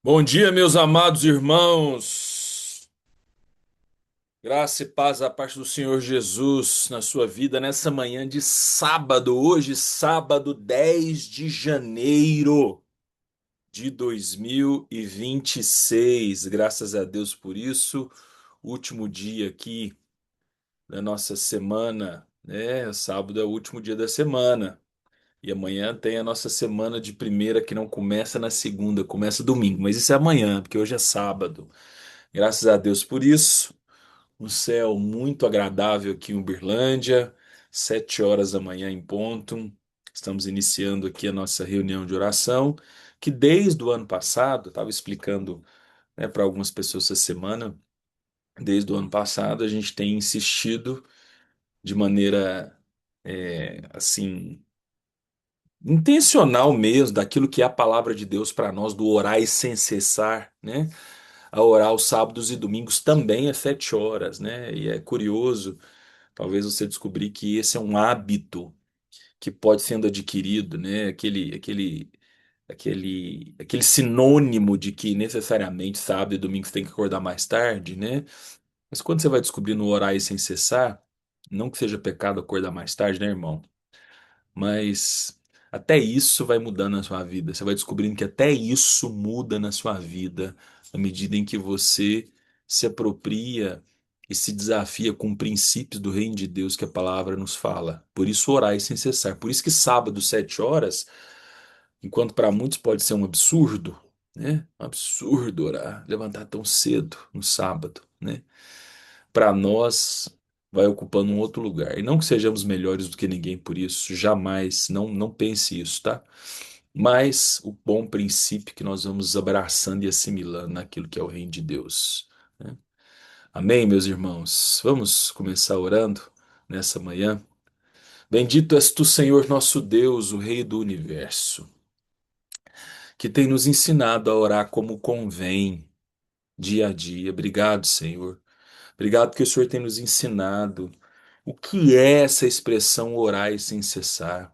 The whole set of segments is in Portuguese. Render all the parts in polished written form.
Bom dia, meus amados irmãos. Graça e paz da parte do Senhor Jesus na sua vida nessa manhã de sábado, hoje, sábado 10 de janeiro de 2026. Graças a Deus por isso. Último dia aqui da nossa semana, né? Sábado é o último dia da semana. E amanhã tem a nossa semana de primeira que não começa na segunda, começa domingo, mas isso é amanhã, porque hoje é sábado. Graças a Deus por isso. Um céu muito agradável aqui em Uberlândia, 7 horas da manhã em ponto. Estamos iniciando aqui a nossa reunião de oração, que desde o ano passado, estava explicando, né, para algumas pessoas essa semana, desde o ano passado a gente tem insistido de maneira assim intencional mesmo, daquilo que é a palavra de Deus para nós, do orar e sem cessar, né? A orar aos sábados e domingos também às 7 horas, né? E é curioso, talvez você descobrir que esse é um hábito que pode sendo adquirido, né? Aquele sinônimo de que necessariamente sábado e domingo você tem que acordar mais tarde, né? Mas quando você vai descobrindo orar e sem cessar, não que seja pecado acordar mais tarde, né, irmão? Mas até isso vai mudando na sua vida. Você vai descobrindo que até isso muda na sua vida à medida em que você se apropria e se desafia com princípios do reino de Deus que a palavra nos fala. Por isso, orai sem cessar. Por isso que sábado, 7 horas, enquanto para muitos pode ser um absurdo, né? Um absurdo orar, levantar tão cedo no sábado, né? Para nós vai ocupando um outro lugar. E não que sejamos melhores do que ninguém por isso, jamais, não pense isso, tá? Mas o bom princípio que nós vamos abraçando e assimilando naquilo que é o reino de Deus, né? Amém, meus irmãos? Vamos começar orando nessa manhã. Bendito és tu, Senhor nosso Deus, o Rei do universo, que tem nos ensinado a orar como convém, dia a dia. Obrigado, Senhor. Obrigado que o Senhor tem nos ensinado o que é essa expressão orar e sem cessar.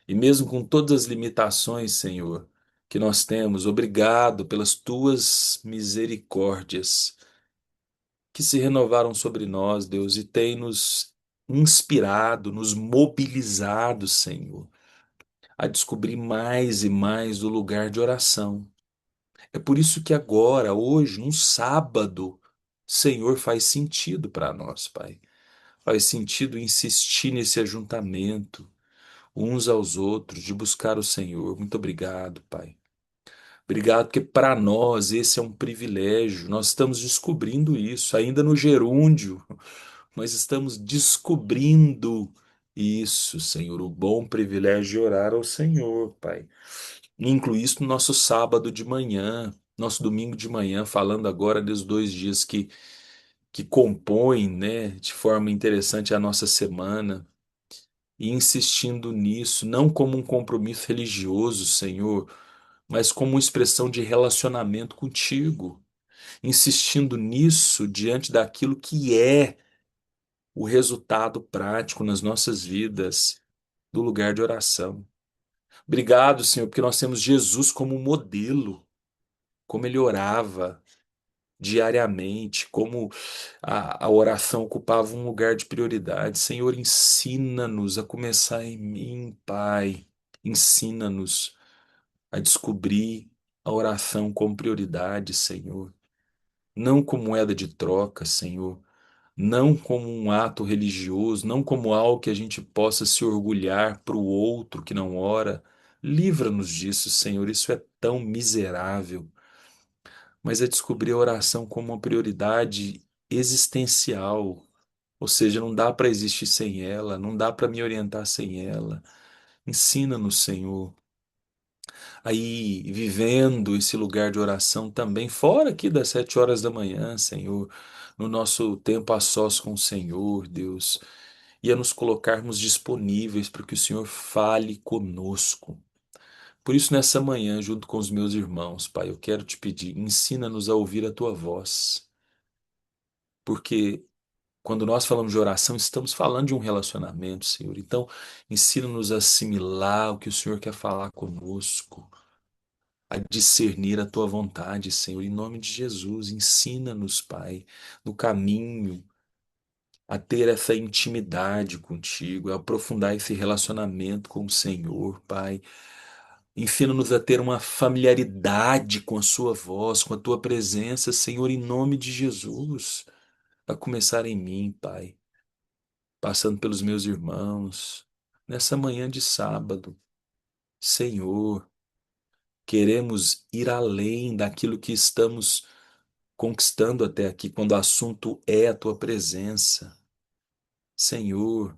E mesmo com todas as limitações, Senhor, que nós temos, obrigado pelas tuas misericórdias que se renovaram sobre nós, Deus, e tem nos inspirado, nos mobilizado, Senhor, a descobrir mais e mais o lugar de oração. É por isso que agora, hoje, um sábado, Senhor, faz sentido para nós, Pai. Faz sentido insistir nesse ajuntamento, uns aos outros, de buscar o Senhor. Muito obrigado, Pai. Obrigado, porque para nós esse é um privilégio. Nós estamos descobrindo isso, ainda no gerúndio. Nós estamos descobrindo isso, Senhor, o bom privilégio de orar ao Senhor, Pai. Inclui isso no nosso sábado de manhã, nosso domingo de manhã, falando agora dos 2 dias que compõem, né, de forma interessante a nossa semana. E insistindo nisso, não como um compromisso religioso, Senhor, mas como uma expressão de relacionamento contigo, insistindo nisso diante daquilo que é o resultado prático nas nossas vidas do lugar de oração. Obrigado, Senhor, porque nós temos Jesus como modelo, como ele orava diariamente, como a oração ocupava um lugar de prioridade. Senhor, ensina-nos a começar em mim, Pai. Ensina-nos a descobrir a oração como prioridade, Senhor. Não como moeda de troca, Senhor. Não como um ato religioso, não como algo que a gente possa se orgulhar para o outro que não ora. Livra-nos disso, Senhor. Isso é tão miserável. Mas é descobrir a oração como uma prioridade existencial. Ou seja, não dá para existir sem ela, não dá para me orientar sem ela. Ensina-nos, Senhor, aí vivendo esse lugar de oração também, fora aqui das 7 horas da manhã, Senhor, no nosso tempo a sós com o Senhor, Deus, e a nos colocarmos disponíveis para que o Senhor fale conosco. Por isso, nessa manhã, junto com os meus irmãos, Pai, eu quero te pedir, ensina-nos a ouvir a tua voz, porque quando nós falamos de oração, estamos falando de um relacionamento, Senhor. Então, ensina-nos a assimilar o que o Senhor quer falar conosco. a discernir a tua vontade, Senhor, em nome de Jesus. Ensina-nos, Pai, no caminho, a ter essa intimidade contigo, a aprofundar esse relacionamento com o Senhor, Pai. Ensina-nos a ter uma familiaridade com a Sua voz, com a Tua presença, Senhor, em nome de Jesus. A começar em mim, Pai, passando pelos meus irmãos, nessa manhã de sábado. Senhor, queremos ir além daquilo que estamos conquistando até aqui, quando o assunto é a Tua presença. Senhor,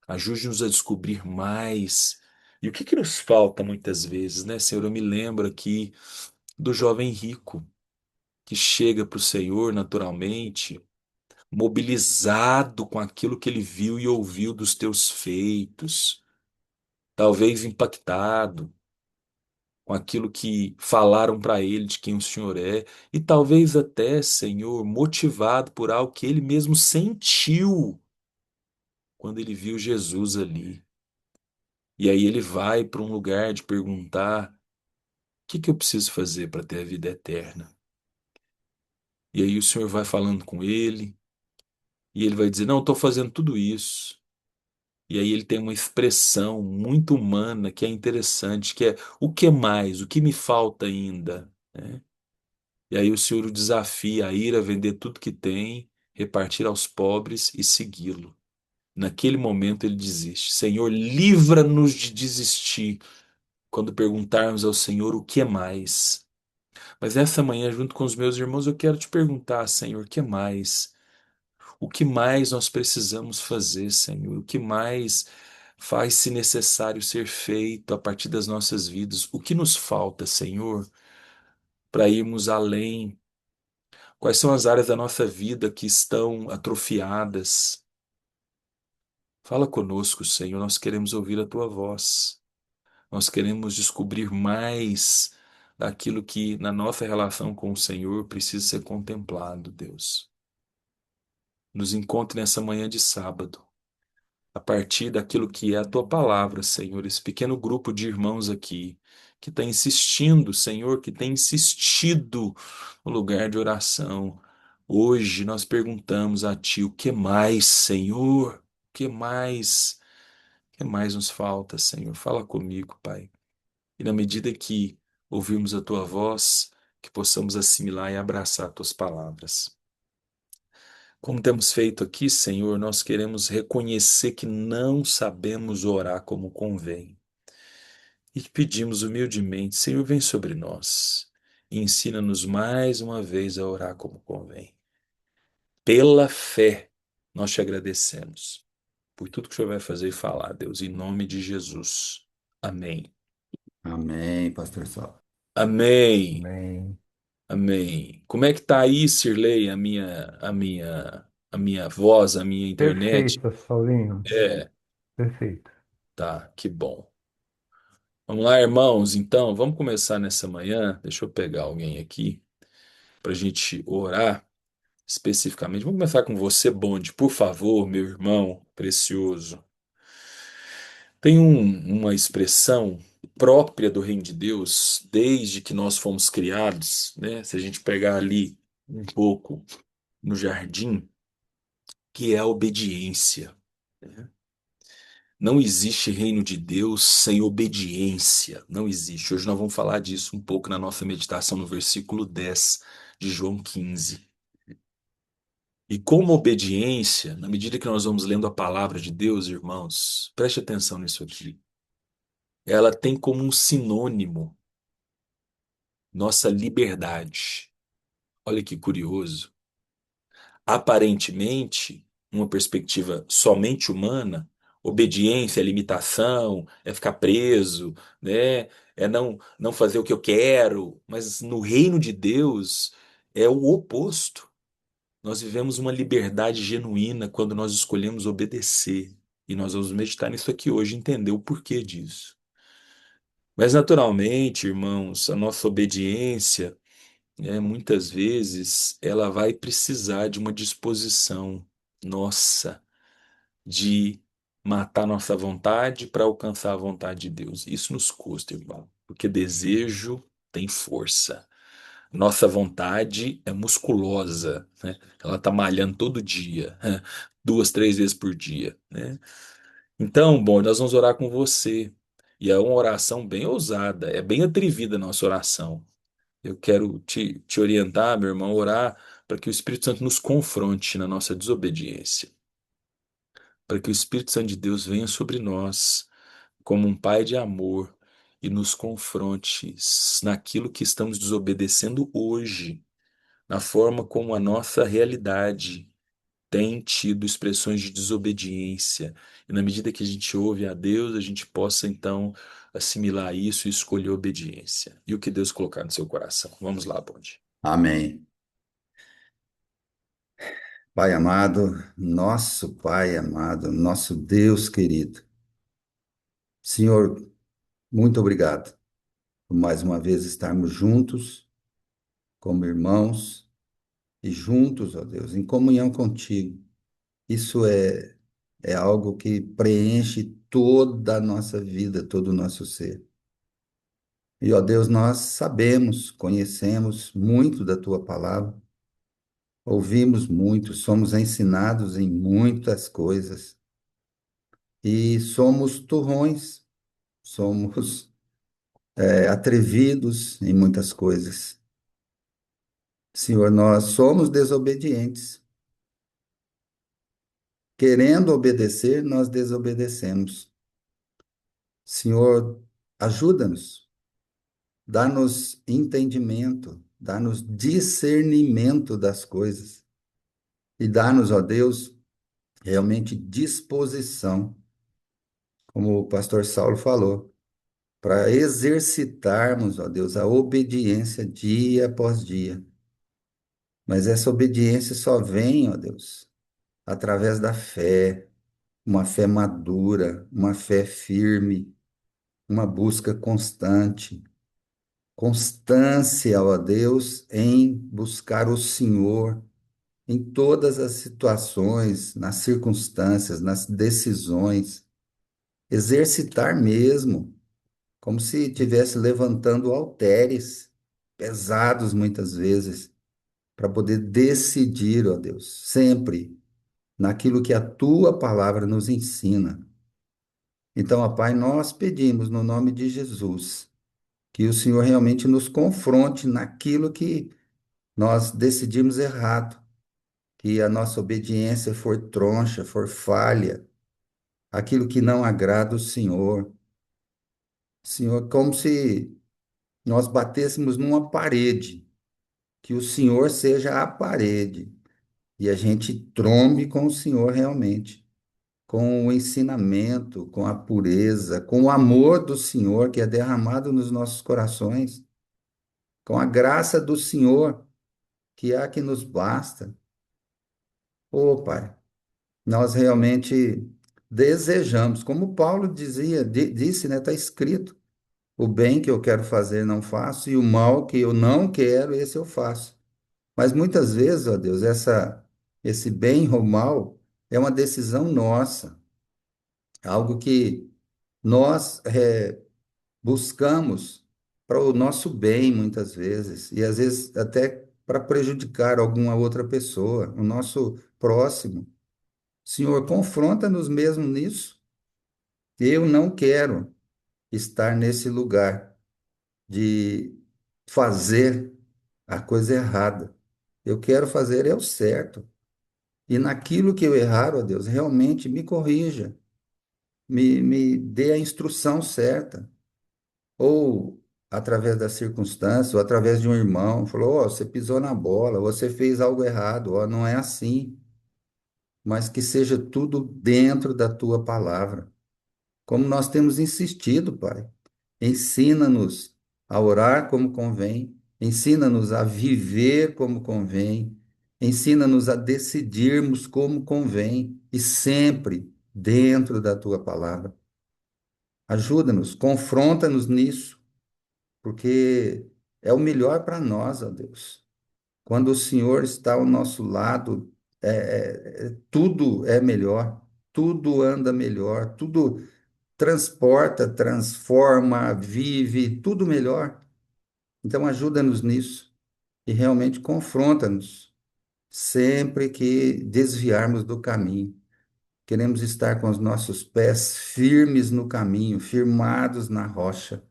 ajude-nos a descobrir mais. E o que que nos falta muitas vezes, né, Senhor? Eu me lembro aqui do jovem rico que chega para o Senhor naturalmente, mobilizado com aquilo que ele viu e ouviu dos teus feitos, talvez impactado com aquilo que falaram para ele de quem o Senhor é, e talvez até, Senhor, motivado por algo que ele mesmo sentiu quando ele viu Jesus ali. E aí ele vai para um lugar de perguntar: o que que eu preciso fazer para ter a vida eterna? E aí o Senhor vai falando com ele, e ele vai dizer: não, estou fazendo tudo isso. E aí ele tem uma expressão muito humana que é interessante, que é: o que mais? O que me falta ainda? Né? E aí o Senhor o desafia a ir a vender tudo que tem, repartir aos pobres e segui-lo. Naquele momento ele desiste. Senhor, livra-nos de desistir quando perguntarmos ao Senhor o que mais. Mas essa manhã, junto com os meus irmãos, eu quero te perguntar, Senhor, o que mais? O que mais nós precisamos fazer, Senhor? O que mais faz-se necessário ser feito a partir das nossas vidas? O que nos falta, Senhor, para irmos além? Quais são as áreas da nossa vida que estão atrofiadas? Fala conosco, Senhor. Nós queremos ouvir a tua voz. Nós queremos descobrir mais daquilo que na nossa relação com o Senhor precisa ser contemplado, Deus. Nos encontre nessa manhã de sábado, a partir daquilo que é a tua palavra, Senhor, esse pequeno grupo de irmãos aqui, que está insistindo, Senhor, que tem insistido no lugar de oração. Hoje nós perguntamos a Ti: o que mais, Senhor? O que mais? O que mais nos falta, Senhor? Fala comigo, Pai. E na medida que ouvirmos a Tua voz, que possamos assimilar e abraçar Tuas palavras. Como temos feito aqui, Senhor, nós queremos reconhecer que não sabemos orar como convém. E que pedimos humildemente: Senhor, vem sobre nós e ensina-nos mais uma vez a orar como convém. Pela fé, nós te agradecemos por tudo que o Senhor vai fazer e falar, Deus, em nome de Jesus. Amém. Amém, pastor Sal. Amém. Amém. Amém. Como é que tá aí, Sirlei, a minha voz, a minha internet? Perfeito, Saulinho. É, Perfeito. tá, que bom. Vamos lá, irmãos. Então, vamos começar nessa manhã. Deixa eu pegar alguém aqui para a gente orar especificamente. Vamos começar com você, Bonde, por favor, meu irmão precioso. Tem uma expressão própria do Reino de Deus desde que nós fomos criados, né? Se a gente pegar ali um pouco no jardim, que é a obediência, né? Não existe reino de Deus sem obediência. Não existe. Hoje nós vamos falar disso um pouco na nossa meditação no versículo 10 de João 15. E como obediência, na medida que nós vamos lendo a palavra de Deus, irmãos, preste atenção nisso aqui. Ela tem como um sinônimo nossa liberdade. Olha que curioso. Aparentemente, uma perspectiva somente humana, obediência é limitação, é ficar preso, né? É não fazer o que eu quero, mas no reino de Deus é o oposto. Nós vivemos uma liberdade genuína quando nós escolhemos obedecer. E nós vamos meditar nisso aqui hoje, entender o porquê disso. Mas naturalmente, irmãos, a nossa obediência muitas vezes ela vai precisar de uma disposição nossa de matar nossa vontade para alcançar a vontade de Deus. Isso nos custa, irmão, porque desejo tem força. Nossa vontade é musculosa, né? Ela tá malhando todo dia, duas, três vezes por dia, né? Então, bom, nós vamos orar com você. E é uma oração bem ousada, é bem atrevida a nossa oração. Eu quero te orientar, meu irmão, a orar para que o Espírito Santo nos confronte na nossa desobediência, para que o Espírito Santo de Deus venha sobre nós como um pai de amor e nos confronte naquilo que estamos desobedecendo hoje, na forma como a nossa realidade tem tido expressões de desobediência. E na medida que a gente ouve a Deus, a gente possa então assimilar isso e escolher obediência. E o que Deus colocar no seu coração. Vamos lá, Bonde. Amém. Pai amado, nosso Pai amado, nosso Deus querido. Senhor, muito obrigado por mais uma vez estarmos juntos, como irmãos, e juntos, ó Deus, em comunhão contigo. Isso é algo que preenche toda a nossa vida, todo o nosso ser. E, ó Deus, nós sabemos, conhecemos muito da tua palavra, ouvimos muito, somos ensinados em muitas coisas e somos turrões, somos atrevidos em muitas coisas. Senhor, nós somos desobedientes. Querendo obedecer, nós desobedecemos. Senhor, ajuda-nos, dá-nos entendimento, dá-nos discernimento das coisas e dá-nos, ó Deus, realmente disposição, como o pastor Saulo falou, para exercitarmos, ó Deus, a obediência dia após dia. Mas essa obediência só vem, ó Deus, através da fé, uma fé madura, uma fé firme, uma busca constante. Constância, ó Deus, em buscar o Senhor em todas as situações, nas circunstâncias, nas decisões. Exercitar mesmo, como se estivesse levantando halteres pesados muitas vezes, para poder decidir, ó Deus, sempre naquilo que a tua palavra nos ensina. Então, ó Pai, nós pedimos no nome de Jesus que o Senhor realmente nos confronte naquilo que nós decidimos errado, que a nossa obediência for troncha, for falha, aquilo que não agrada o Senhor. Senhor, como se nós batêssemos numa parede, que o Senhor seja a parede e a gente trombe com o Senhor realmente, com o ensinamento, com a pureza, com o amor do Senhor que é derramado nos nossos corações, com a graça do Senhor que é a que nos basta. Ô, Pai, nós realmente desejamos, como Paulo dizia, disse, né, está escrito, o bem que eu quero fazer não faço, e o mal que eu não quero, esse eu faço. Mas muitas vezes, ó Deus, esse bem ou mal é uma decisão nossa, algo que nós buscamos para o nosso bem, muitas vezes, e às vezes até para prejudicar alguma outra pessoa, o nosso próximo. Senhor, confronta-nos mesmo nisso. Eu não quero estar nesse lugar de fazer a coisa errada. Eu quero fazer é o certo. E naquilo que eu errar, ó Deus, realmente me corrija, me dê a instrução certa. Ou através da circunstância, ou através de um irmão, falou: ó, você pisou na bola, você fez algo errado, ó, não é assim. Mas que seja tudo dentro da tua palavra. Como nós temos insistido, Pai. Ensina-nos a orar como convém, ensina-nos a viver como convém, ensina-nos a decidirmos como convém e sempre dentro da tua palavra. Ajuda-nos, confronta-nos nisso, porque é o melhor para nós, ó Deus. Quando o Senhor está ao nosso lado, tudo é melhor, tudo anda melhor, tudo transporta, transforma, vive, tudo melhor. Então, ajuda-nos nisso e realmente confronta-nos sempre que desviarmos do caminho. Queremos estar com os nossos pés firmes no caminho, firmados na rocha.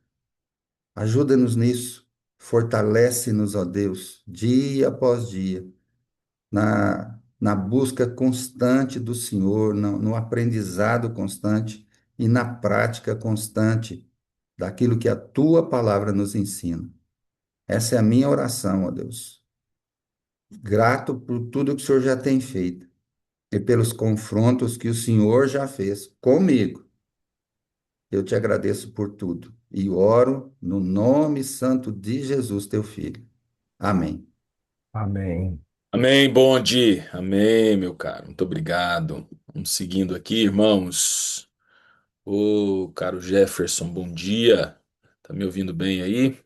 Ajuda-nos nisso. Fortalece-nos, ó Deus, dia após dia, na busca constante do Senhor, no aprendizado constante e na prática constante daquilo que a tua palavra nos ensina. Essa é a minha oração, ó Deus. Grato por tudo que o Senhor já tem feito e pelos confrontos que o Senhor já fez comigo. Eu te agradeço por tudo e oro no nome santo de Jesus, teu filho. Amém. Amém. Amém, bonde. Amém, meu caro. Muito obrigado. Vamos seguindo aqui, irmãos. Ô, caro Jefferson, bom dia. Tá me ouvindo bem aí?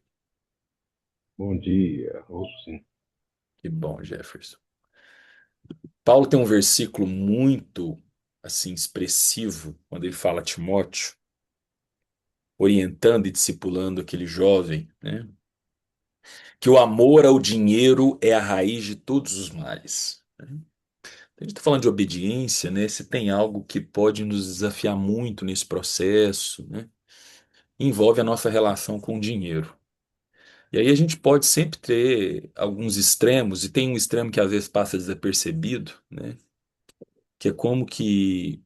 Bom dia. Ouço sim. Que bom, Jefferson. Paulo tem um versículo muito assim expressivo quando ele fala a Timóteo, orientando e discipulando aquele jovem, né? Que o amor ao dinheiro é a raiz de todos os males. A gente está falando de obediência, né? Se tem algo que pode nos desafiar muito nesse processo, né? Envolve a nossa relação com o dinheiro. E aí a gente pode sempre ter alguns extremos, e tem um extremo que às vezes passa desapercebido, né? Que é como que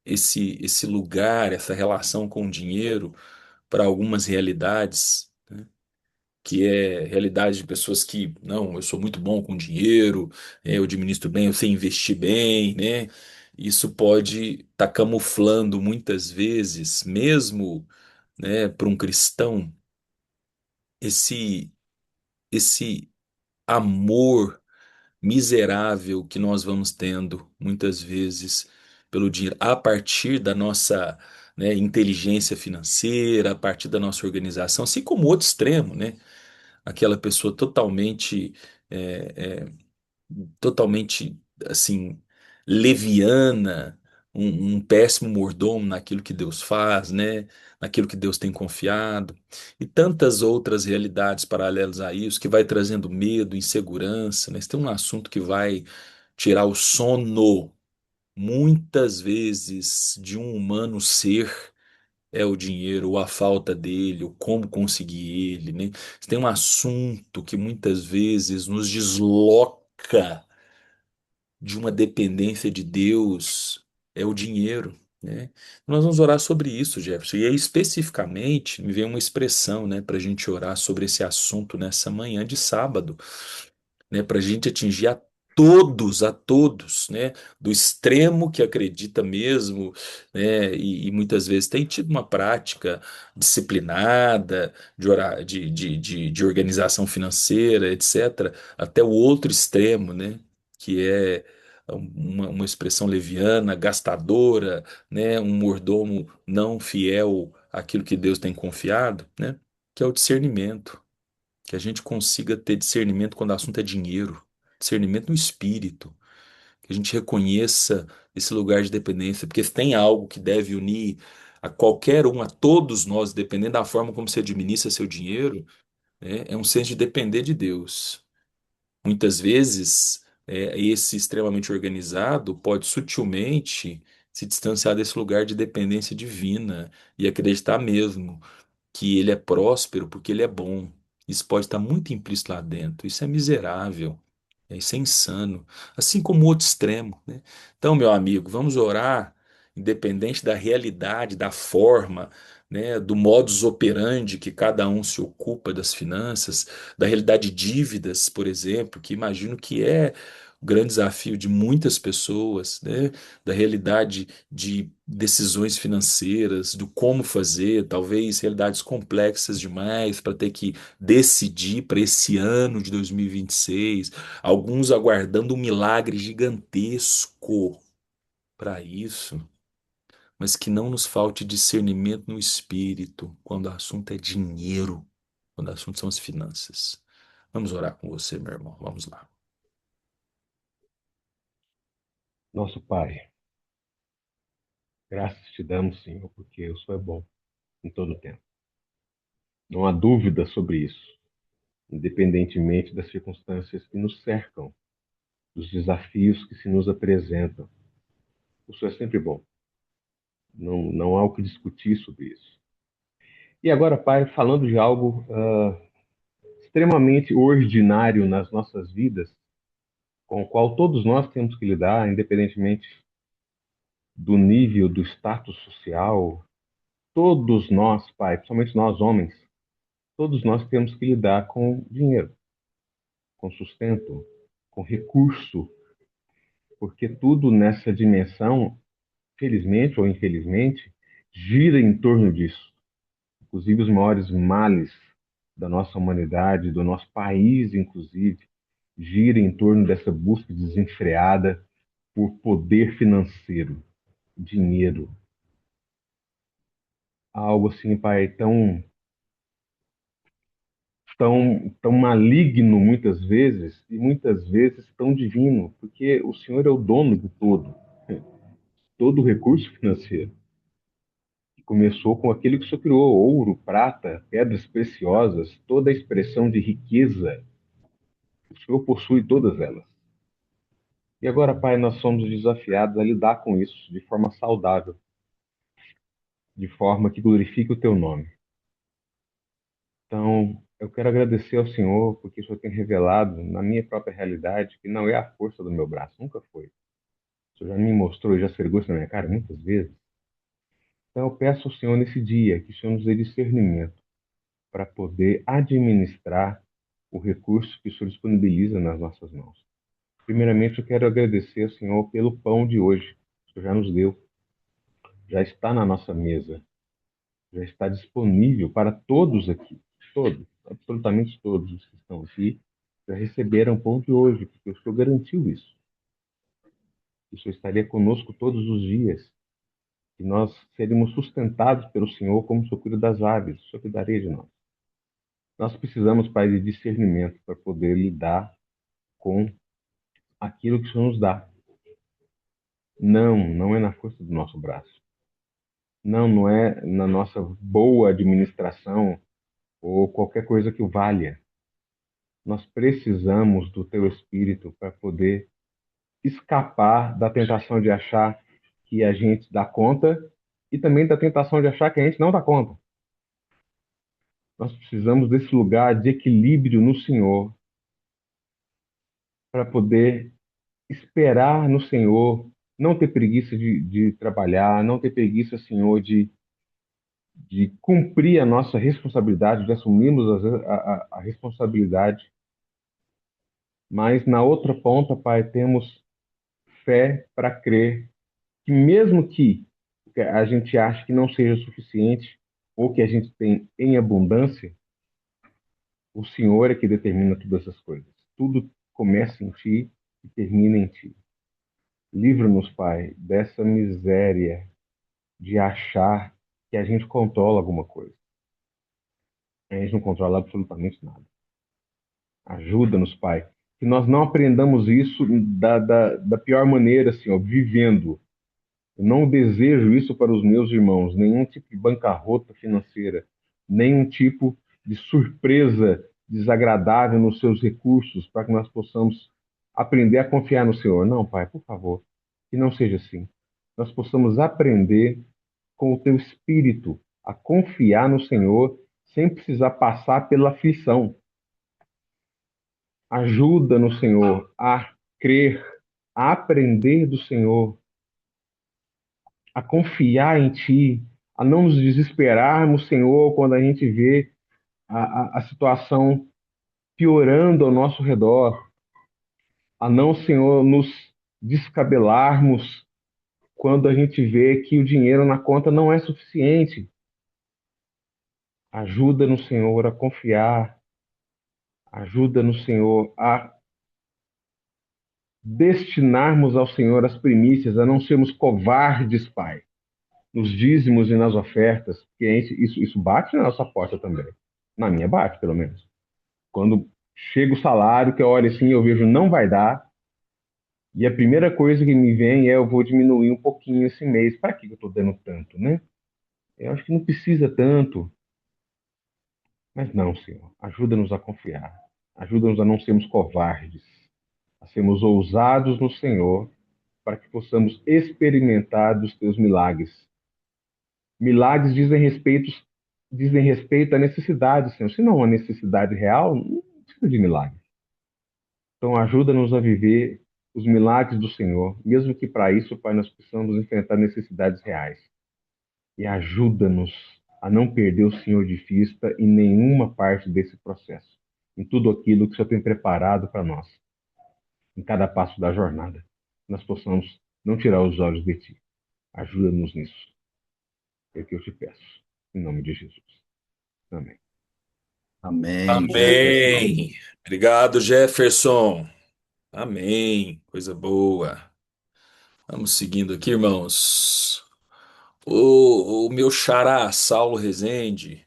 esse lugar, essa relação com o dinheiro, para algumas realidades, né? Que é realidade de pessoas que, não, eu sou muito bom com dinheiro, eu administro bem, eu sei investir bem, né? Isso pode estar camuflando muitas vezes, mesmo, né, para um cristão, esse esse amor miserável que nós vamos tendo muitas vezes pelo dinheiro, a partir da nossa, né, inteligência financeira, a partir da nossa organização, assim como o outro extremo, né? Aquela pessoa é, é, totalmente assim leviana, um péssimo mordomo naquilo que Deus faz, né? Naquilo que Deus tem confiado, e tantas outras realidades paralelas a isso que vai trazendo medo, insegurança, né? Esse tem um assunto que vai tirar o sono muitas vezes de um humano ser é o dinheiro, ou a falta dele, ou como conseguir ele, né? Tem um assunto que muitas vezes nos desloca de uma dependência de Deus, é o dinheiro, né? Nós vamos orar sobre isso, Jefferson. E aí, especificamente, me veio uma expressão, né, para a gente orar sobre esse assunto nessa manhã de sábado, né, para a gente atingir a todos, né, do extremo que acredita mesmo, né, e muitas vezes tem tido uma prática disciplinada de organização financeira, etc., até o outro extremo, né, que é uma expressão leviana, gastadora, né, um mordomo não fiel àquilo que Deus tem confiado, né, que é o discernimento, que a gente consiga ter discernimento quando o assunto é dinheiro, discernimento no espírito, que a gente reconheça esse lugar de dependência, porque se tem algo que deve unir a qualquer um, a todos nós, dependendo da forma como você administra seu dinheiro, né, é um senso de depender de Deus. Muitas vezes, esse extremamente organizado pode sutilmente se distanciar desse lugar de dependência divina e acreditar mesmo que ele é próspero porque ele é bom. Isso pode estar muito implícito lá dentro. Isso é miserável. Isso é insano. Assim como o outro extremo, né? Então, meu amigo, vamos orar, independente da realidade, da forma, né, do modus operandi que cada um se ocupa das finanças, da realidade de dívidas, por exemplo, que imagino que é o grande desafio de muitas pessoas, né, da realidade de decisões financeiras, do como fazer, talvez realidades complexas demais para ter que decidir para esse ano de 2026, alguns aguardando um milagre gigantesco para isso, mas que não nos falte discernimento no espírito quando o assunto é dinheiro, quando o assunto são as finanças. Vamos orar com você, meu irmão. Vamos lá. Nosso Pai, graças te damos, Senhor, porque o Senhor é bom em todo o tempo. Não há dúvida sobre isso, independentemente das circunstâncias que nos cercam, dos desafios que se nos apresentam. O Senhor é sempre bom. Não há o que discutir sobre isso. E agora, Pai, falando de algo extremamente ordinário nas nossas vidas, com o qual todos nós temos que lidar, independentemente do nível, do status social, todos nós, Pai, principalmente nós homens, todos nós temos que lidar com dinheiro, com sustento, com recurso, porque tudo nessa dimensão, felizmente ou infelizmente, gira em torno disso. Inclusive os maiores males da nossa humanidade, do nosso país, inclusive, gira em torno dessa busca desenfreada por poder financeiro, dinheiro. Algo assim, Pai, tão maligno muitas vezes tão divino, porque o Senhor é o dono de todo o recurso financeiro. Começou com aquilo que o Senhor criou: ouro, prata, pedras preciosas, toda a expressão de riqueza. O Senhor possui todas elas. E agora, Pai, nós somos desafiados a lidar com isso de forma saudável, de forma que glorifique o Teu nome. Então, eu quero agradecer ao Senhor porque o Senhor tem revelado na minha própria realidade que não é a força do meu braço, nunca foi. O Senhor já me mostrou e já esfregou isso na minha cara muitas vezes. Então, eu peço ao Senhor nesse dia que o Senhor nos dê discernimento para poder administrar o recurso que o Senhor disponibiliza nas nossas mãos. Primeiramente, eu quero agradecer ao Senhor pelo pão de hoje, que o Senhor já nos deu, já está na nossa mesa, já está disponível para todos aqui, todos, absolutamente todos os que estão aqui, já receberam o pão de hoje, porque o Senhor garantiu isso. O Senhor estaria conosco todos os dias, e nós seríamos sustentados pelo Senhor como o Senhor cuida das aves, o Senhor cuidaria de nós. Nós precisamos, Pai, de discernimento para poder lidar com aquilo que o Senhor nos dá. Não é na força do nosso braço. Não é na nossa boa administração ou qualquer coisa que o valha. Nós precisamos do Teu Espírito para poder escapar da tentação de achar que a gente dá conta e também da tentação de achar que a gente não dá conta. Nós precisamos desse lugar de equilíbrio no Senhor para poder esperar no Senhor, não ter preguiça de trabalhar, não ter preguiça, Senhor, de cumprir a nossa responsabilidade, de assumirmos a responsabilidade. Mas na outra ponta, Pai, temos fé para crer que mesmo que a gente ache que não seja suficiente ou que a gente tem em abundância, o Senhor é que determina todas essas coisas. Tudo começa em Ti e termina em Ti. Livra-nos, Pai, dessa miséria de achar que a gente controla alguma coisa. A gente não controla absolutamente nada. Ajuda-nos, Pai, que nós não aprendamos isso da pior maneira, Senhor, vivendo. Eu não desejo isso para os meus irmãos, nenhum tipo de bancarrota financeira, nenhum tipo de surpresa desagradável nos seus recursos, para que nós possamos aprender a confiar no Senhor. Não, Pai, por favor, que não seja assim. Nós possamos aprender com o teu espírito a confiar no Senhor sem precisar passar pela aflição. Ajuda no Senhor a crer, a aprender do Senhor, a confiar em Ti, a não nos desesperarmos, Senhor, quando a gente vê a situação piorando ao nosso redor, a não, Senhor, nos descabelarmos quando a gente vê que o dinheiro na conta não é suficiente. Ajuda no Senhor a confiar, ajuda no Senhor a destinarmos ao Senhor as primícias, a não sermos covardes, Pai, nos dízimos e nas ofertas, porque isso bate na nossa porta também. Na minha bate, pelo menos. Quando chega o salário, que eu olho assim, eu vejo não vai dar, e a primeira coisa que me vem é eu vou diminuir um pouquinho esse mês. Para que eu estou dando tanto, né? Eu acho que não precisa tanto. Mas não, Senhor. Ajuda-nos a confiar. Ajuda-nos a não sermos covardes, a sermos ousados no Senhor, para que possamos experimentar dos teus milagres. Milagres dizem respeito à necessidade, Senhor. Se não é uma necessidade real, não precisa de milagre. Então, ajuda-nos a viver os milagres do Senhor, mesmo que para isso, Pai, nós precisamos enfrentar necessidades reais. E ajuda-nos a não perder o Senhor de vista em nenhuma parte desse processo, em tudo aquilo que o Senhor tem preparado para nós, em cada passo da jornada. Nós possamos não tirar os olhos de Ti. Ajuda-nos nisso. É o que eu te peço. Em nome de Jesus. Amém. Amém, Jefferson. Amém. Obrigado, Jefferson. Amém. Coisa boa. Vamos seguindo aqui, irmãos. O meu xará, Saulo Rezende,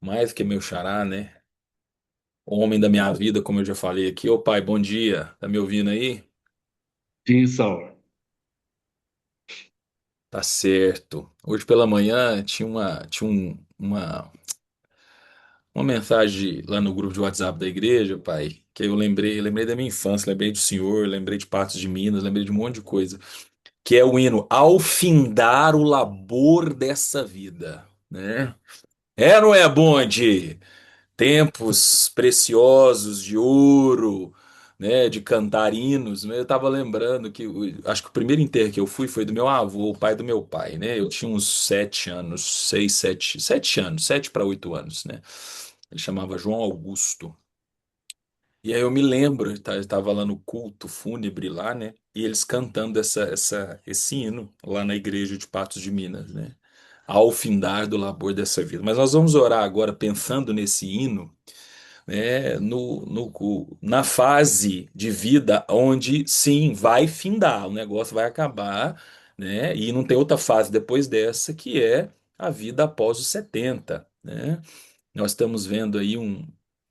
mais que meu xará, né? O homem da minha vida, como eu já falei aqui. Ô pai, bom dia. Tá me ouvindo aí? Sim, Saulo. Tá certo. Hoje pela manhã uma mensagem lá no grupo de WhatsApp da igreja, pai, que eu lembrei da minha infância, lembrei do Senhor, lembrei de Patos de Minas, lembrei de um monte de coisa, que é o hino Ao findar o labor dessa vida, né? É, não é, bonde? Tempos preciosos de ouro, né, de cantar hinos, né? Eu tava lembrando que acho que o primeiro enterro que eu fui foi do meu avô, o pai do meu pai, né? Eu tinha uns 7 anos, 7 anos, 7 para 8 anos, né? Ele chamava João Augusto. E aí eu me lembro, tá, eu estava lá no culto fúnebre lá, né? E eles cantando esse hino lá na igreja de Patos de Minas, né? Ao findar do labor dessa vida. Mas nós vamos orar agora pensando nesse hino, né, na fase de vida onde sim, vai findar, o negócio vai acabar, né, e não tem outra fase depois dessa que é a vida após os 70, né? Nós estamos vendo aí um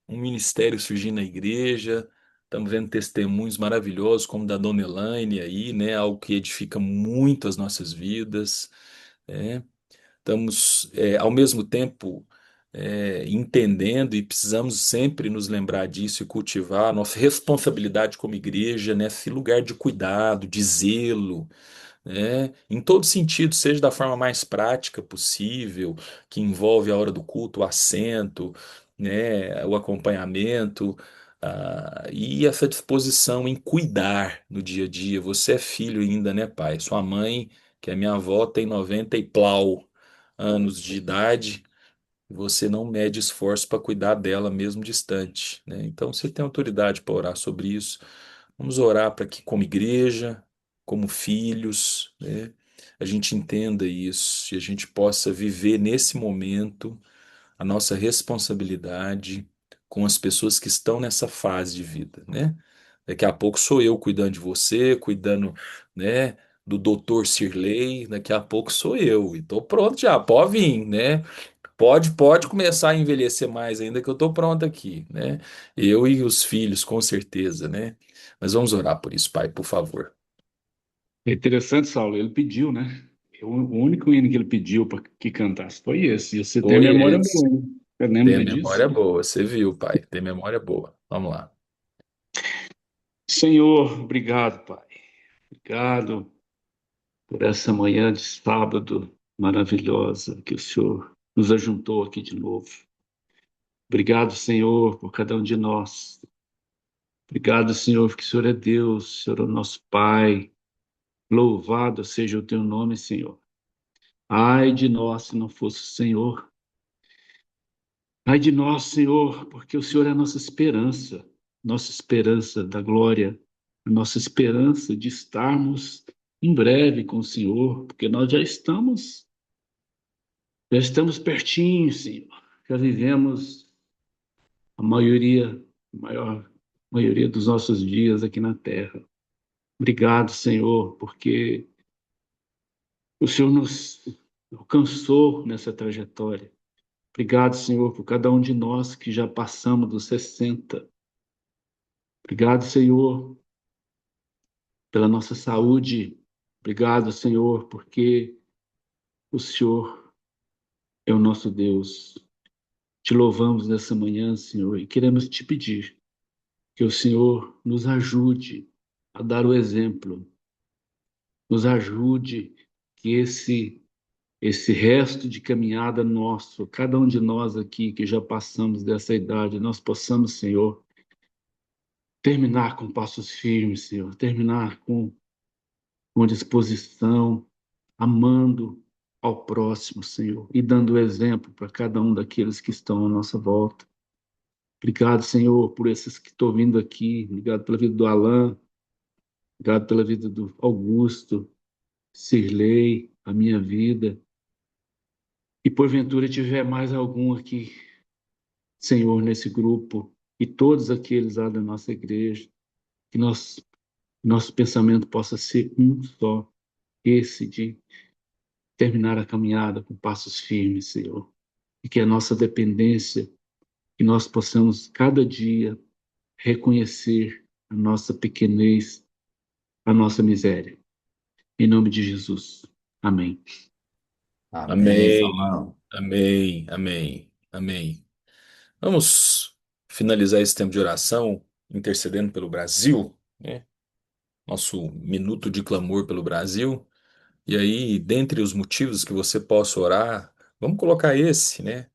ministério surgindo na igreja, estamos vendo testemunhos maravilhosos como o da Dona Elaine aí, né, algo que edifica muito as nossas vidas, né? Estamos, ao mesmo tempo, entendendo e precisamos sempre nos lembrar disso e cultivar a nossa responsabilidade como igreja nesse lugar de cuidado, de zelo, né? Em todo sentido, seja da forma mais prática possível, que envolve a hora do culto, o assento, né, o acompanhamento, e essa disposição em cuidar no dia a dia. Você é filho ainda, né, pai? Sua mãe, que é minha avó, tem 90 e plau anos de idade, e você não mede esforço para cuidar dela mesmo distante, né? Então você tem autoridade para orar sobre isso. Vamos orar para que, como igreja, como filhos, né, a gente entenda isso e a gente possa viver nesse momento a nossa responsabilidade com as pessoas que estão nessa fase de vida, né? Daqui a pouco sou eu cuidando de você, cuidando, né, do doutor Cirlei, daqui a pouco sou eu e tô pronto já, pode vir, né? Pode começar a envelhecer mais ainda que eu tô pronto aqui, né? Eu e os filhos, com certeza, né? Mas vamos orar por isso, Pai, por favor. É interessante, Saulo, ele pediu, né? O único hino que ele pediu para que cantasse foi esse. E você tem Foi memória esse. boa, hein? Você Tem lembra disso? memória boa, você viu, Pai, tem memória boa. Vamos lá. Senhor, obrigado, Pai. Obrigado por essa manhã de sábado maravilhosa que o Senhor nos ajuntou aqui de novo. Obrigado, Senhor, por cada um de nós. Obrigado, Senhor, porque o Senhor é Deus, o Senhor é o nosso Pai. Louvado seja o teu nome, Senhor. Ai de nós se não fosse o Senhor. Ai de nós, Senhor, porque o Senhor é a nossa esperança da glória, a nossa esperança de estarmos em breve com o Senhor, porque nós já estamos pertinho, Senhor. Já vivemos a maior maioria dos nossos dias aqui na terra. Obrigado, Senhor, porque o Senhor nos alcançou nessa trajetória. Obrigado, Senhor, por cada um de nós que já passamos dos 60. Obrigado, Senhor, pela nossa saúde. Obrigado, Senhor, porque o Senhor é o nosso Deus. Te louvamos nessa manhã, Senhor, e queremos te pedir que o Senhor nos ajude a dar o exemplo, nos ajude que esse resto de caminhada nosso, cada um de nós aqui que já passamos dessa idade, nós possamos, Senhor, terminar com passos firmes, Senhor, terminar com disposição, amando ao próximo, Senhor, e dando exemplo para cada um daqueles que estão à nossa volta. Obrigado, Senhor, por esses que estão vindo aqui. Obrigado pela vida do Alan, obrigado pela vida do Augusto, Cirlei, a minha vida. E porventura tiver mais algum aqui, Senhor, nesse grupo, e todos aqueles lá da nossa igreja, que nosso pensamento possa ser um só, esse de terminar a caminhada com passos firmes, Senhor. E que a nossa dependência, que nós possamos cada dia reconhecer a nossa pequenez, a nossa miséria. Em nome de Jesus. Amém. Amém, Amém, Salão. amém, amém, amém. Vamos finalizar esse tempo de oração intercedendo pelo Brasil, né? Nosso minuto de clamor pelo Brasil. E aí, dentre os motivos que você possa orar, vamos colocar esse, né?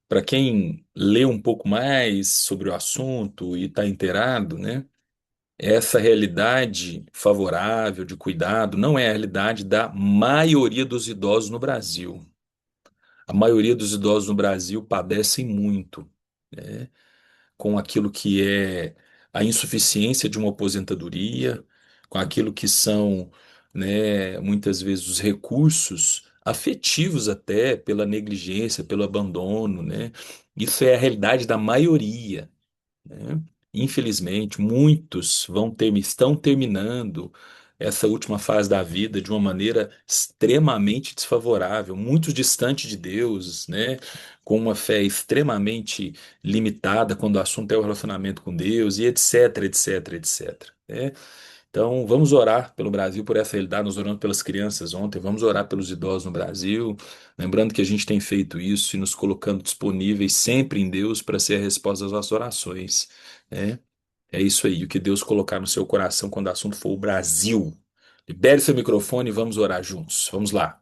Para quem lê um pouco mais sobre o assunto e está inteirado, né? Essa realidade favorável de cuidado não é a realidade da maioria dos idosos no Brasil. A maioria dos idosos no Brasil padecem muito, né, com aquilo que é a insuficiência de uma aposentadoria, com aquilo que são, né, muitas vezes os recursos afetivos até pela negligência, pelo abandono, né? Isso é a realidade da maioria, né? Infelizmente, muitos estão terminando essa última fase da vida de uma maneira extremamente desfavorável, muito distante de Deus, né? Com uma fé extremamente limitada quando o assunto é o relacionamento com Deus e etc, etc, etc, né? Então, vamos orar pelo Brasil, por essa realidade. Nós oramos pelas crianças ontem, vamos orar pelos idosos no Brasil. Lembrando que a gente tem feito isso e nos colocando disponíveis sempre em Deus para ser a resposta às nossas orações, né? É isso aí, o que Deus colocar no seu coração quando o assunto for o Brasil. Libere seu microfone e vamos orar juntos. Vamos lá.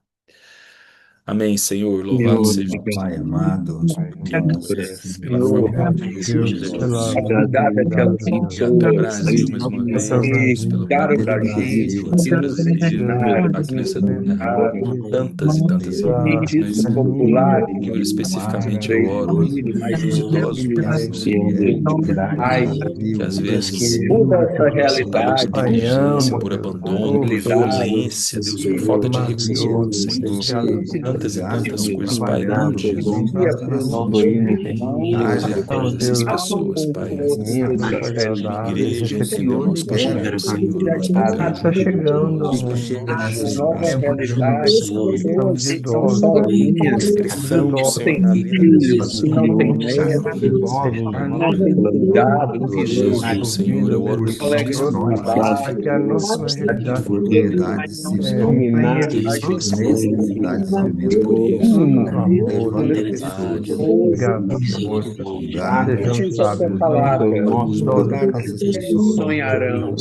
Amém, Senhor. Louvado Senhor, seja Amém, o obrigado. Pai Senhor. amado. Pai, em nome Obrigado de por Nossa essa Jesus. Senhora, Obrigado, Obrigado, Obrigado, Deus, Jesus. Jesus. pela Jesus, vida, obrigado obrigado, pelas Deus, Obrigado pelo pessoas nossa Brasil aí mais uma Senhora, pelo vez, Deus, Brasil. pela por cuidaram ter da o oportunidade Brasil de gente, a que seu nos interceder serviço, ensinaram, aqui que nos nessa Deus, terra, honrar, orientaram, por Deus, tantas e tantas defender, pela vidas, políticos mas, família, populares, Senhor, proteger, amar, especificamente eu Frei oro Ramiro, mas pelos idosos do famílias Brasil, Deus, Senhor, É, entendem, dificuldade, pais, que Brasil, às o vezes Brasil, filho, toda Deus, essa por falta de realidade, Pai, negligência, amo, por Deus, abandono, por mobilidade, violência, Deus, por falta de maravilhoso, recursos, Senhor, obrigado, Deus, tantas e obrigado tantas coisas, Pai, em nome trabalhando, de Deus, pedia Jesus. para para os falta nós, aí no irmãos, Deus, haja oh, libere essas Deus, pessoas, com Pai. forças momento de para Sua fé, ajudar, Deus, igreja esse entender o nosso tempo, papel, Senhor, o nosso compartilhar papel de de está chegando, religioso, testemunhos, chega a nessa nova tempo situação. de realidade, preocupação pessoas de que estão idosos, sozinhas, os expressão, não idosos, Senhor, têm da lei da filhos, que não têm idosos, netos, os idosos, não têm cuidado, Ó que Jesus, Senhor, vida, eu oro Deus, pelos colegas de nossos todos trabalho, que a irmãos, nossa realidade Por piedade, Senhor, dominar aqueles que todos estão necessidades passando por aumentou. isso, com amor, Levanta enfermidade, pessoas, obrigado, força, lugar, sejam diz a sua sábios, pelo palavra, os nosso idosos cuidar também dessas pessoas, sonharão.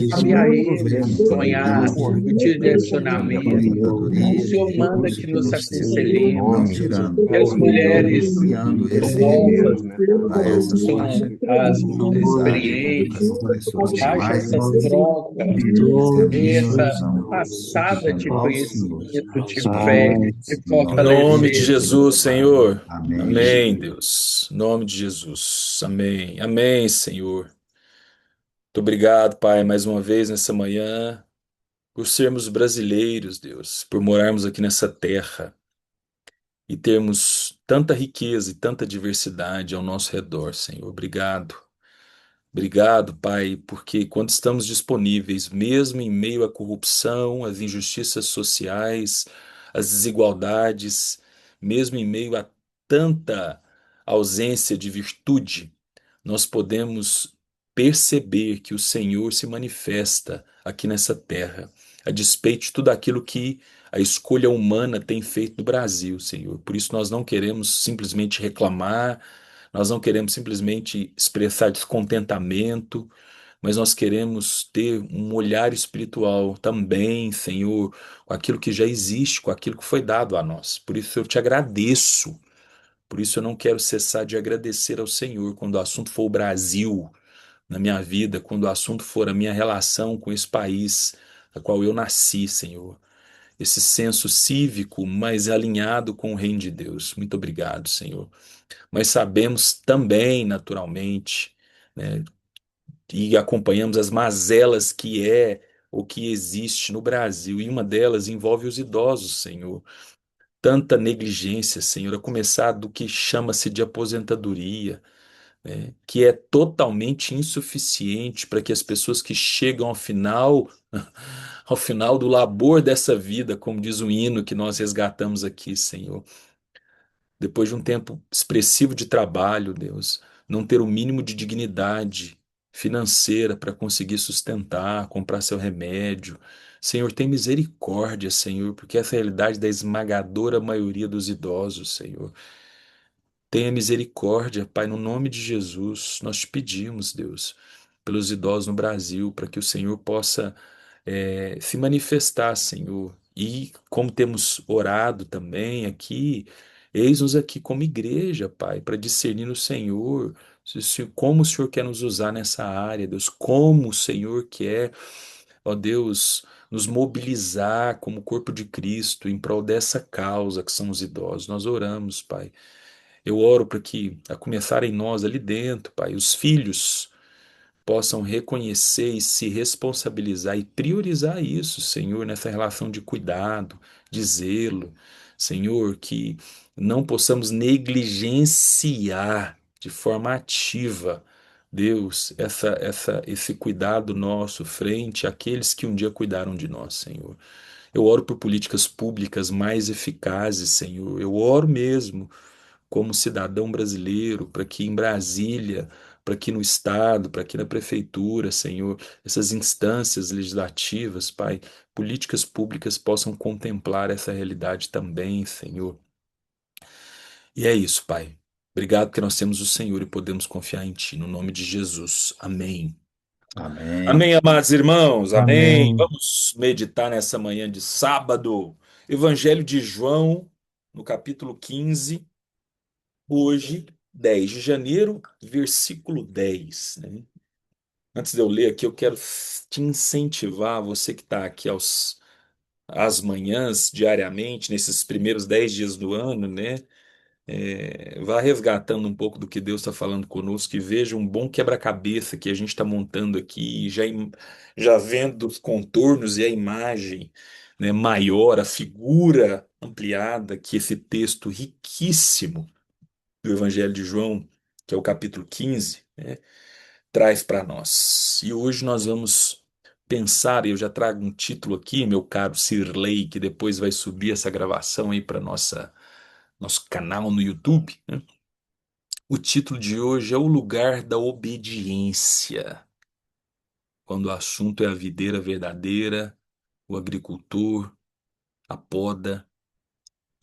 Cabe a merecem eles enfermos, sonhar idosos, e com direcionamento. O aposentadoria, de Senhor manda recursos que que nos não chegam, não aconselhemos, tirando, que as mulheres ampliando esse novas dinheiro para essa ouçam faixa as etária, experiências, as pessoas que haja mais essa necessitam. troca, Fizemos essa oração, passada de suplicando ao Senhor, conhecimento, de fé, socorro, de em em nome de nome de fortalecer. Jesus. Jesus, Senhor. Amém. Amém, Deus. Em nome de Jesus. Amém. Amém, Senhor. Muito obrigado, Pai, mais uma vez nessa manhã, por sermos brasileiros, Deus, por morarmos aqui nessa terra e termos tanta riqueza e tanta diversidade ao nosso redor, Senhor. Obrigado. Obrigado, Pai, porque quando estamos disponíveis, mesmo em meio à corrupção, às injustiças sociais, às desigualdades, mesmo em meio a tanta ausência de virtude, nós podemos perceber que o Senhor se manifesta aqui nessa terra, a despeito de tudo aquilo que a escolha humana tem feito no Brasil, Senhor. Por isso nós não queremos simplesmente reclamar, nós não queremos simplesmente expressar descontentamento, mas nós queremos ter um olhar espiritual também, Senhor, com aquilo que já existe, com aquilo que foi dado a nós. Por isso eu te agradeço. Por isso eu não quero cessar de agradecer ao Senhor quando o assunto for o Brasil na minha vida, quando o assunto for a minha relação com esse país a qual eu nasci, Senhor. Esse senso cívico mais alinhado com o reino de Deus. Muito obrigado, Senhor. Mas sabemos também, naturalmente, né, e acompanhamos as mazelas que é o que existe no Brasil, e uma delas envolve os idosos, Senhor. Tanta negligência, Senhor, a começar do que chama-se de aposentadoria, né, que é totalmente insuficiente para que as pessoas que chegam ao final, ao final do labor dessa vida, como diz o hino que nós resgatamos aqui, Senhor, depois de um tempo expressivo de trabalho, Deus, não ter o mínimo de dignidade financeira para conseguir sustentar, comprar seu remédio. Senhor, tem misericórdia, Senhor, porque essa é a realidade da esmagadora maioria dos idosos, Senhor. Tenha misericórdia, Pai, no nome de Jesus. Nós te pedimos, Deus, pelos idosos no Brasil, para que o Senhor possa se manifestar, Senhor. E como temos orado também aqui, eis-nos aqui como igreja, Pai, para discernir no Senhor como o Senhor quer nos usar nessa área, Deus, como o Senhor quer, ó Deus, nos mobilizar como corpo de Cristo em prol dessa causa que são os idosos. Nós oramos, Pai. Eu oro para que, a começar em nós ali dentro, Pai, os filhos possam reconhecer e se responsabilizar e priorizar isso, Senhor, nessa relação de cuidado, de zelo, Senhor, que não possamos negligenciar de forma ativa, Deus, esse cuidado nosso frente àqueles que um dia cuidaram de nós, Senhor. Eu oro por políticas públicas mais eficazes, Senhor. Eu oro mesmo como cidadão brasileiro, para que em Brasília, para que no Estado, para que na Prefeitura, Senhor, essas instâncias legislativas, Pai, políticas públicas possam contemplar essa realidade também, Senhor. E é isso, Pai. Obrigado que nós temos o Senhor e podemos confiar em Ti, no nome de Jesus. Amém. Amém. Amém, amados irmãos. Amém. Amém. Vamos meditar nessa manhã de sábado. Evangelho de João, no capítulo 15. Hoje, 10 de janeiro, versículo 10, né? Antes de eu ler aqui, eu quero te incentivar, você que está aqui às manhãs, diariamente, nesses primeiros 10 dias do ano, né? Vá resgatando um pouco do que Deus está falando conosco e veja um bom quebra-cabeça que a gente está montando aqui, já vendo os contornos e a imagem, né, maior, a figura ampliada que esse texto riquíssimo do Evangelho de João, que é o capítulo 15, né, traz para nós. E hoje nós vamos pensar, e eu já trago um título aqui, meu caro Sirley, que depois vai subir essa gravação aí para nosso canal no YouTube, né? O título de hoje é O Lugar da Obediência, quando o assunto é a videira verdadeira, o agricultor, a poda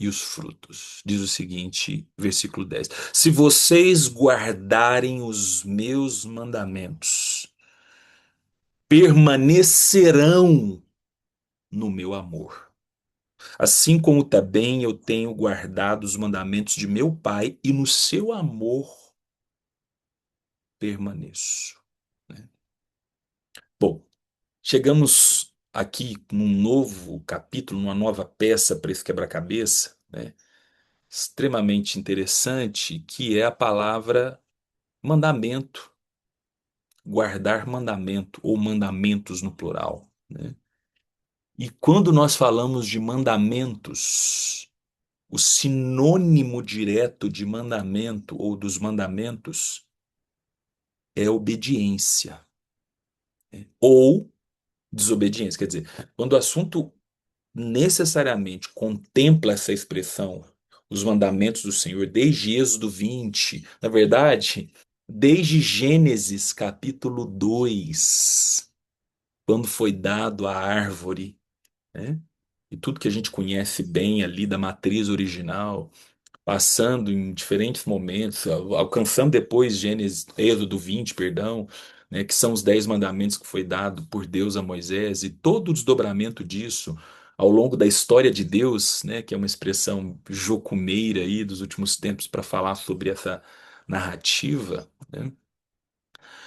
e os frutos. Diz o seguinte, versículo 10: Se vocês guardarem os meus mandamentos, permanecerão no meu amor. Assim como também eu tenho guardado os mandamentos de meu Pai, e no seu amor permaneço. Né? Bom, chegamos aqui num novo capítulo, numa nova peça para esse quebra-cabeça, né? Extremamente interessante, que é a palavra mandamento, guardar mandamento, ou mandamentos no plural, né? E quando nós falamos de mandamentos, o sinônimo direto de mandamento ou dos mandamentos é obediência, né? Ou desobediência. Quer dizer, quando o assunto necessariamente contempla essa expressão, os mandamentos do Senhor, desde Êxodo 20, na verdade, desde Gênesis capítulo 2, quando foi dado a árvore, né? e tudo que a gente conhece bem ali da matriz original, passando em diferentes momentos, alcançando depois Gênesis, Êxodo 20, perdão, né, que são os 10 mandamentos que foi dado por Deus a Moisés, e todo o desdobramento disso ao longo da história de Deus, né, que é uma expressão jocumeira aí dos últimos tempos para falar sobre essa narrativa, né?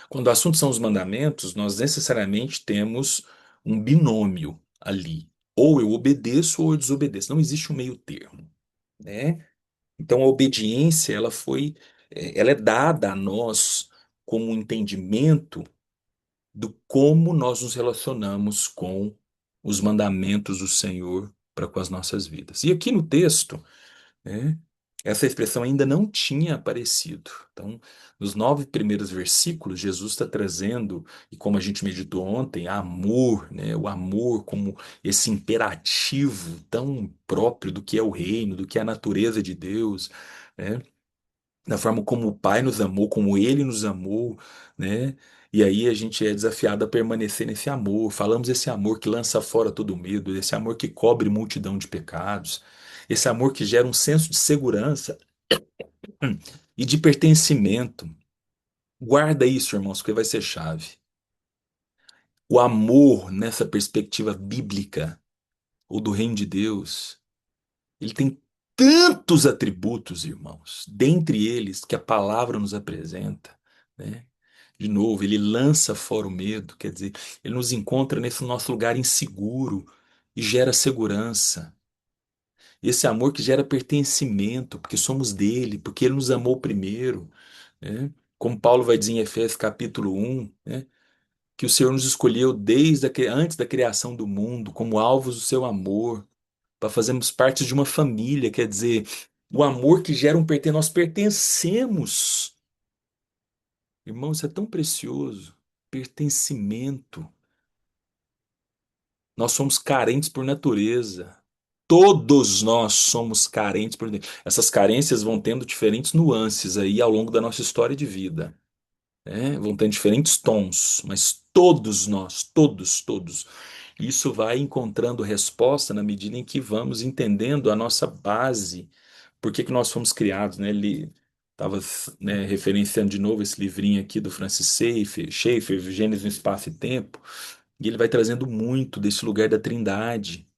Quando o assunto são os mandamentos, nós necessariamente temos um binômio ali. Ou eu obedeço ou eu desobedeço. Não existe um meio termo, né? Então a obediência, ela é dada a nós como um entendimento do como nós nos relacionamos com os mandamentos do Senhor para com as nossas vidas. E aqui no texto, né, essa expressão ainda não tinha aparecido. Então, nos 9 primeiros versículos, Jesus está trazendo, e como a gente meditou ontem, amor, né, o amor como esse imperativo tão próprio do que é o reino, do que é a natureza de Deus, né? Da forma como o Pai nos amou, como Ele nos amou, né? E aí a gente é desafiado a permanecer nesse amor. Falamos esse amor que lança fora todo medo, esse amor que cobre multidão de pecados, esse amor que gera um senso de segurança e de pertencimento. Guarda isso, irmãos, porque vai ser chave. O amor, nessa perspectiva bíblica, ou do reino de Deus, ele tem tantos atributos, irmãos, dentre eles que a palavra nos apresenta, né? De novo, ele lança fora o medo, quer dizer, ele nos encontra nesse nosso lugar inseguro e gera segurança. Esse amor que gera pertencimento, porque somos dele, porque ele nos amou primeiro, né? Como Paulo vai dizer em Efésios capítulo 1, né? Que o Senhor nos escolheu antes da criação do mundo, como alvos do seu amor, para fazermos parte de uma família, quer dizer, o amor que gera um pertencer, nós pertencemos. Irmão, isso é tão precioso. Pertencimento. Nós somos carentes por natureza. Todos nós somos carentes por natureza. Essas carências vão tendo diferentes nuances aí ao longo da nossa história de vida, né? Vão ter diferentes tons, mas todos nós, todos, isso vai encontrando resposta na medida em que vamos entendendo a nossa base, por que que nós fomos criados, né? Ele estava, né, referenciando de novo esse livrinho aqui do Francis Schaeffer, Gênesis no Espaço e Tempo, e ele vai trazendo muito desse lugar da Trindade,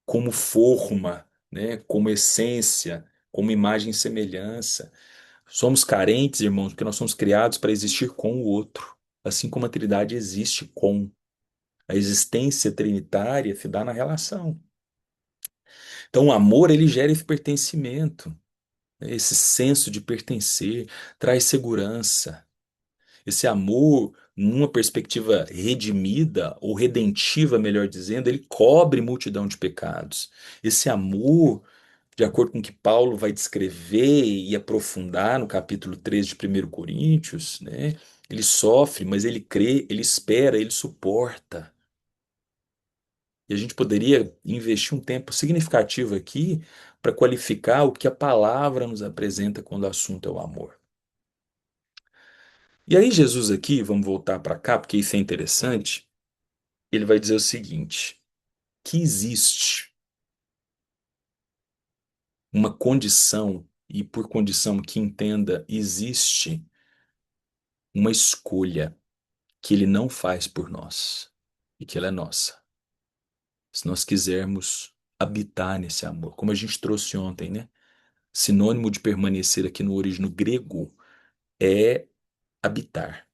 como forma, né? Como essência, como imagem e semelhança. Somos carentes, irmãos, porque nós somos criados para existir com o outro, assim como a Trindade existe com. A existência trinitária se dá na relação. Então, o amor, ele gera esse pertencimento, né? Esse senso de pertencer, traz segurança. Esse amor, numa perspectiva redimida, ou redentiva, melhor dizendo, ele cobre multidão de pecados. Esse amor, de acordo com o que Paulo vai descrever e aprofundar no capítulo 3 de 1 Coríntios, né? Ele sofre, mas ele crê, ele espera, ele suporta. E a gente poderia investir um tempo significativo aqui para qualificar o que a palavra nos apresenta quando o assunto é o amor. E aí, Jesus aqui, vamos voltar para cá, porque isso é interessante, ele vai dizer o seguinte: que existe uma condição, e por condição que entenda, existe uma escolha que ele não faz por nós e que ela é nossa. Se nós quisermos habitar nesse amor, como a gente trouxe ontem, né? Sinônimo de permanecer aqui no original grego é habitar.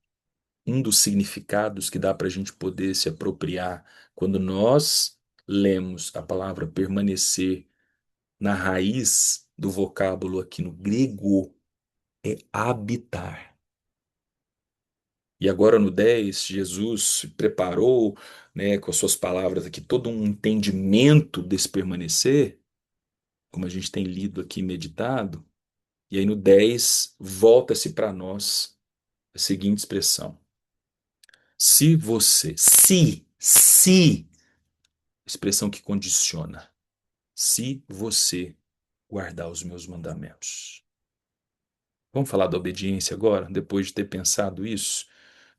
Um dos significados que dá para a gente poder se apropriar quando nós lemos a palavra permanecer na raiz do vocábulo aqui no grego é habitar. E agora no 10 Jesus preparou, né, com as suas palavras aqui, todo um entendimento desse permanecer, como a gente tem lido aqui e meditado. E aí no 10 volta-se para nós a seguinte expressão: se você, se, expressão que condiciona, se você guardar os meus mandamentos. Vamos falar da obediência agora, depois de ter pensado isso,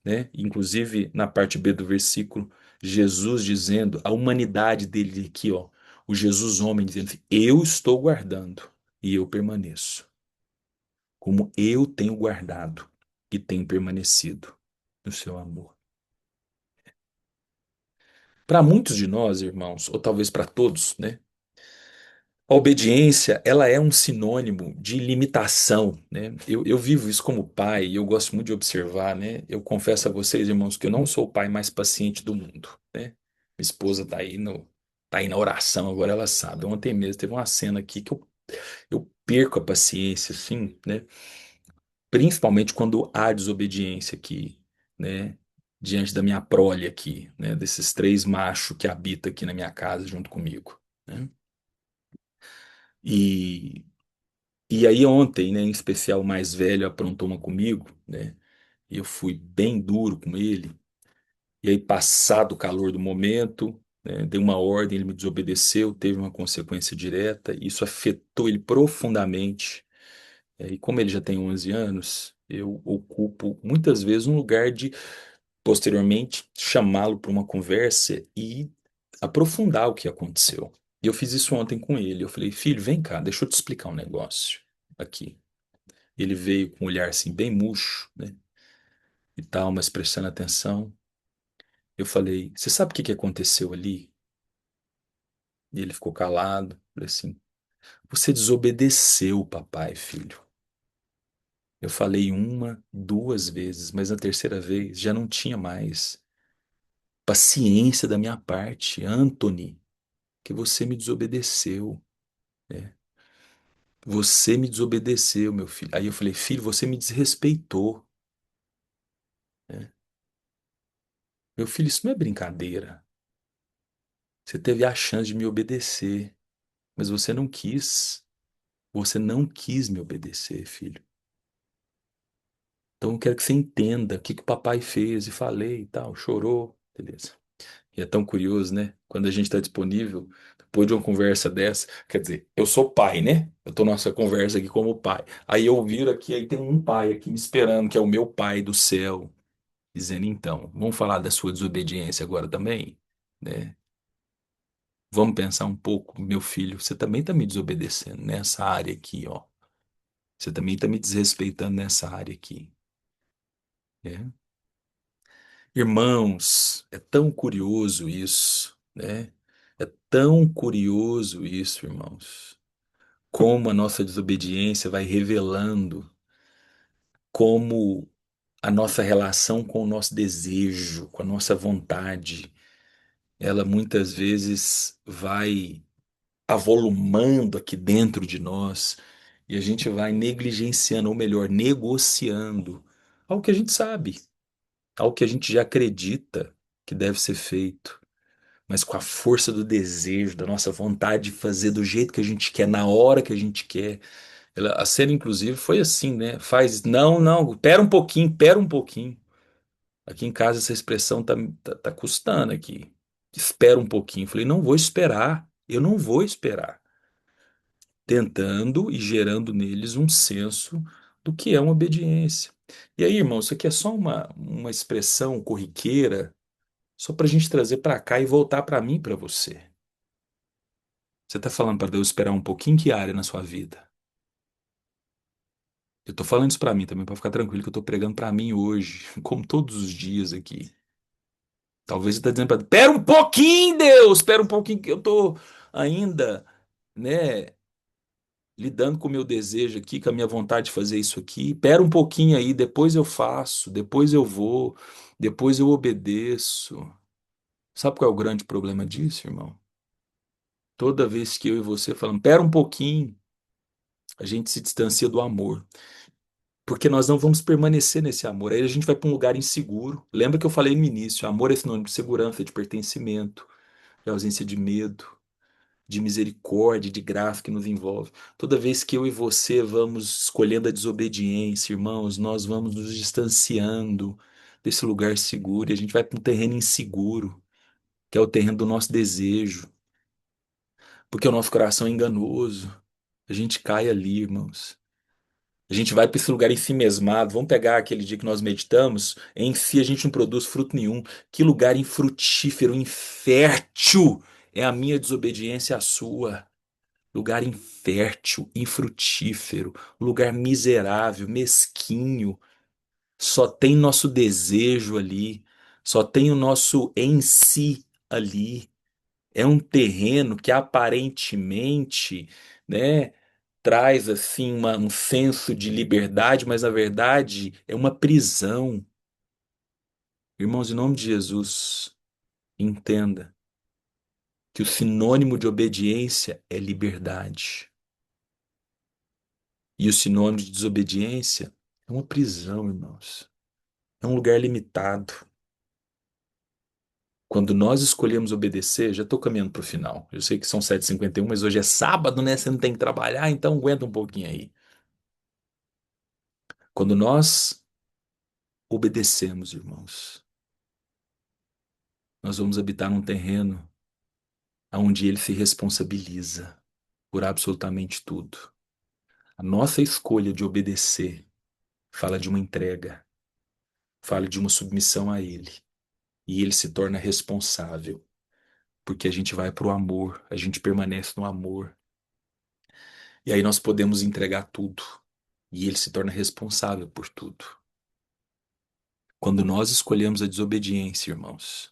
né? Inclusive na parte B do versículo, Jesus dizendo a humanidade dele aqui, ó, O Jesus homem dizendo assim, eu estou guardando e eu permaneço, como eu tenho guardado e tenho permanecido no seu amor. Para muitos de nós, irmãos, ou talvez para todos, né? A obediência, ela é um sinônimo de limitação, né? Eu vivo isso como pai e eu gosto muito de observar, né? Eu confesso a vocês, irmãos, que eu não sou o pai mais paciente do mundo, né? Minha esposa tá aí na oração, agora ela sabe. Ontem mesmo teve uma cena aqui que eu perco a paciência, assim, né? Principalmente quando há desobediência aqui, né? Diante da minha prole aqui, né? Desses três machos que habitam aqui na minha casa junto comigo, né? E E aí ontem, né, em especial o mais velho aprontou uma comigo, né? E eu fui bem duro com ele. E aí, passado o calor do momento, né, dei uma ordem, ele me desobedeceu, teve uma consequência direta. Isso afetou ele profundamente. E como ele já tem 11 anos, eu ocupo muitas vezes um lugar de, posteriormente, chamá-lo para uma conversa e aprofundar o que aconteceu. E eu fiz isso ontem com ele. Eu falei, filho, vem cá, deixa eu te explicar um negócio aqui. Ele veio com um olhar assim, bem murcho, né? E tal, mas prestando atenção. Eu falei: você sabe o que que aconteceu ali? E ele ficou calado. Falei assim: você desobedeceu, papai, filho. Eu falei uma, duas vezes, mas na terceira vez já não tinha mais paciência da minha parte. Anthony, que você me desobedeceu, né? Você me desobedeceu, meu filho. Aí eu falei: filho, você me desrespeitou, né? Meu filho, isso não é brincadeira. Você teve a chance de me obedecer, mas você não quis. Você não quis me obedecer, filho. Então eu quero que você entenda o que que o papai fez e falei e tal, chorou, beleza. E é tão curioso, né? Quando a gente está disponível, depois de uma conversa dessa, quer dizer, eu sou pai, né? Eu tô nessa conversa aqui como pai. Aí eu viro aqui, aí tem um pai aqui me esperando, que é o meu pai do céu, dizendo, então, vamos falar da sua desobediência agora também, né? Vamos pensar um pouco, meu filho, você também está me desobedecendo nessa área aqui, ó. Você também está me desrespeitando nessa área aqui, né? Irmãos, é tão curioso isso, né? É tão curioso isso, irmãos. Como a nossa desobediência vai revelando como a nossa relação com o nosso desejo, com a nossa vontade, ela muitas vezes vai avolumando aqui dentro de nós e a gente vai negligenciando, ou melhor, negociando algo que a gente sabe, algo que a gente já acredita que deve ser feito, mas com a força do desejo, da nossa vontade de fazer do jeito que a gente quer, na hora que a gente quer. A cena, inclusive, foi assim, né? Faz, não, não, pera um pouquinho, pera um pouquinho. Aqui em casa essa expressão tá custando aqui. Espera um pouquinho. Falei, não vou esperar, eu não vou esperar. Tentando e gerando neles um senso do que é uma obediência. E aí, irmão, isso aqui é só uma expressão corriqueira, só para a gente trazer para cá e voltar para mim e para você. Você está falando para Deus esperar um pouquinho que área na sua vida? Eu estou falando isso para mim também, para ficar tranquilo que eu estou pregando para mim hoje, como todos os dias aqui. Talvez você está dizendo para Deus, espera um pouquinho, Deus, espera um pouquinho que eu estou ainda, né, lidando com o meu desejo aqui, com a minha vontade de fazer isso aqui. Espera um pouquinho aí, depois eu faço, depois eu vou, depois eu obedeço. Sabe qual é o grande problema disso, irmão? Toda vez que eu e você falamos, espera um pouquinho, a gente se distancia do amor. Porque nós não vamos permanecer nesse amor. Aí a gente vai para um lugar inseguro. Lembra que eu falei no início: amor é sinônimo de segurança, de pertencimento, de ausência de medo, de misericórdia, de graça que nos envolve. Toda vez que eu e você vamos escolhendo a desobediência, irmãos, nós vamos nos distanciando desse lugar seguro e a gente vai para um terreno inseguro, que é o terreno do nosso desejo, porque o nosso coração é enganoso. A gente cai ali, irmãos. A gente vai para esse lugar em si mesmado. Vamos pegar aquele dia que nós meditamos. Em si a gente não produz fruto nenhum. Que lugar infrutífero, infértil é a minha desobediência à sua. Lugar infértil, infrutífero, lugar miserável, mesquinho. Só tem nosso desejo ali, só tem o nosso em si ali. É um terreno que aparentemente, né, traz assim um senso de liberdade, mas na verdade é uma prisão. Irmãos, em nome de Jesus, entenda que o sinônimo de obediência é liberdade. E o sinônimo de desobediência é uma prisão, irmãos. É um lugar limitado. Quando nós escolhemos obedecer, já estou caminhando para o final. Eu sei que são 7h51, mas hoje é sábado, né? Você não tem que trabalhar, então aguenta um pouquinho aí. Quando nós obedecemos, irmãos, nós vamos habitar num terreno onde ele se responsabiliza por absolutamente tudo. A nossa escolha de obedecer fala de uma entrega, fala de uma submissão a ele. E ele se torna responsável, porque a gente vai para o amor, a gente permanece no amor. E aí nós podemos entregar tudo. E ele se torna responsável por tudo. Quando nós escolhemos a desobediência, irmãos,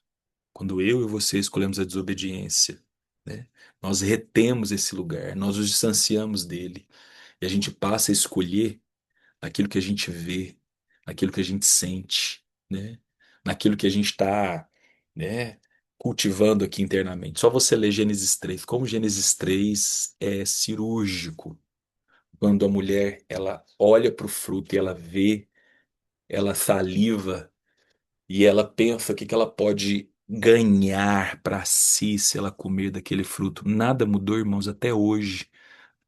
quando eu e você escolhemos a desobediência, né, nós retemos esse lugar, nós nos distanciamos dele. E a gente passa a escolher naquilo que a gente vê, naquilo que a gente sente, né, naquilo que a gente está, né, cultivando aqui internamente. Só você ler Gênesis 3, como Gênesis 3 é cirúrgico. Quando a mulher ela olha para o fruto e ela vê, ela saliva e ela pensa o que que ela pode ganhar para si se ela comer daquele fruto. Nada mudou, irmãos, até hoje.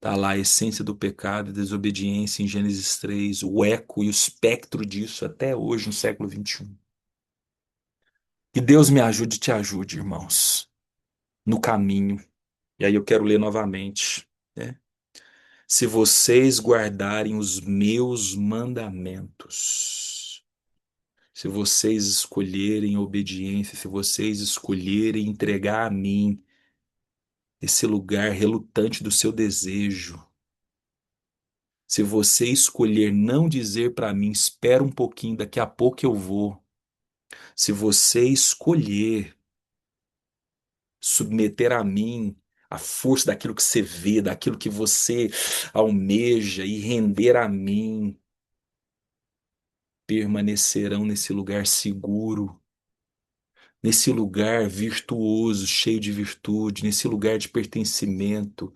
Tá lá a essência do pecado e desobediência em Gênesis 3, o eco e o espectro disso até hoje, no século 21. Que Deus me ajude e te ajude, irmãos, no caminho. E aí eu quero ler novamente, né? Se vocês guardarem os meus mandamentos, se vocês escolherem obediência, se vocês escolherem entregar a mim esse lugar relutante do seu desejo, se você escolher não dizer para mim, espera um pouquinho, daqui a pouco eu vou. Se você escolher submeter a mim a força daquilo que você vê, daquilo que você almeja e render a mim, permanecerão nesse lugar seguro, nesse lugar virtuoso, cheio de virtude, nesse lugar de pertencimento.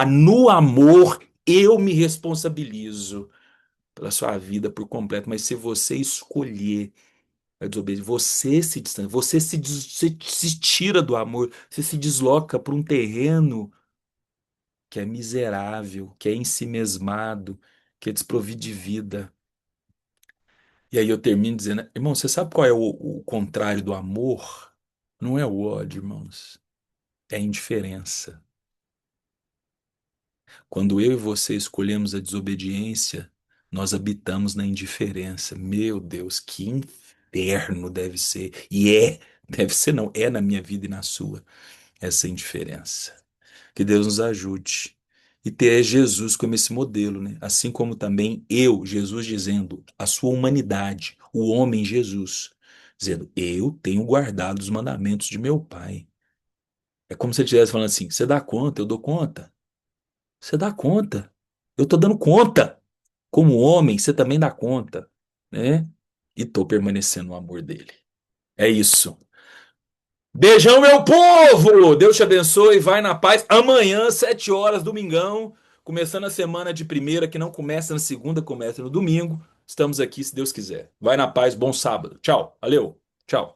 No amor, eu me responsabilizo pela sua vida por completo, mas se você escolher a desobediência, você se distancia, se tira do amor, você se desloca para um terreno que é miserável, que é ensimesmado, que é desprovido de vida. E aí eu termino dizendo, irmão, você sabe qual é o contrário do amor? Não é o ódio, irmãos. É a indiferença. Quando eu e você escolhemos a desobediência, nós habitamos na indiferença. Meu Deus, que inferno deve ser. Deve ser não, é na minha vida e na sua, essa indiferença. Que Deus nos ajude. E ter Jesus como esse modelo, né? Assim como também eu, Jesus dizendo, a sua humanidade, o homem Jesus, dizendo, eu tenho guardado os mandamentos de meu Pai. É como se ele estivesse falando assim: você dá conta, eu dou conta. Você dá conta. Eu tô dando conta. Como homem, você também dá conta, né? E tô permanecendo no amor dele. É isso. Beijão, meu povo! Deus te abençoe, vai na paz. Amanhã, 7 horas, domingão, começando a semana de primeira, que não começa na segunda, começa no domingo. Estamos aqui, se Deus quiser. Vai na paz, bom sábado. Tchau, valeu, tchau.